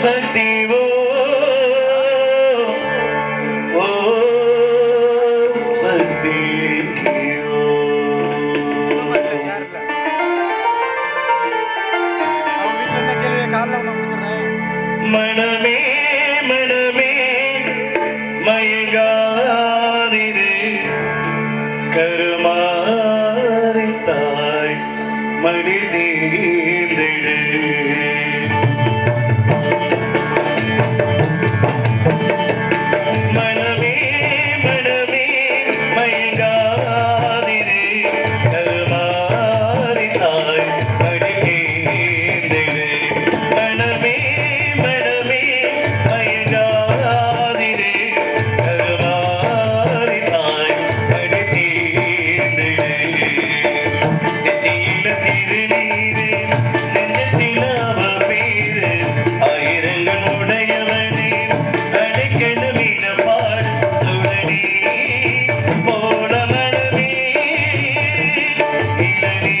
சக்தி சக்தி மனமே மனமே மயங்காதிரு கருமாறி தாய் மடி தீந்திடு மனமே மனமே மயங்காதிரு கருமாறி தாய் மடி தீந்திடு மனமே மனமே மயங்காதிரு கருமாறி தாய் மடி தீந்திடு நெத்தியில திருநீரு நெஞ்சத்தில் அவபீரு ஆயிரங்கள் உடையவனே அடைக்கல மீன பாடு சுடனி போல மனமே இளநீ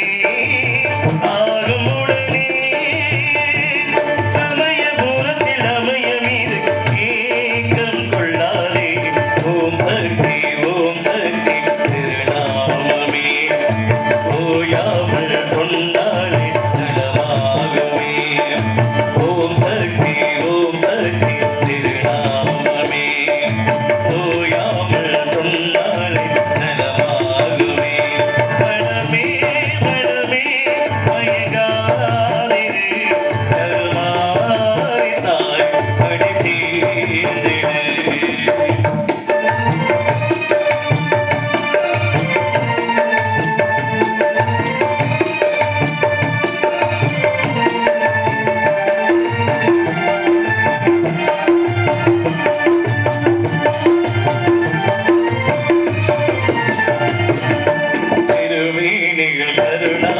ஆகும் உடனே சமயபுரத்தில் அமைய மீது ஏக்கம் கொள்ளாதே ஓம் சக்தி திருநாமமே ஓயாமல் கொண்டாலே நலமாகுமே ஓம் சக்தி திருநாமமே ஓயாமல் கொண்டாலே நலமாகுமே மனமே மனமே மயங்காதிரு கருமாறி தாய் மடி தீந்திடு திருமீனிகள் கருணா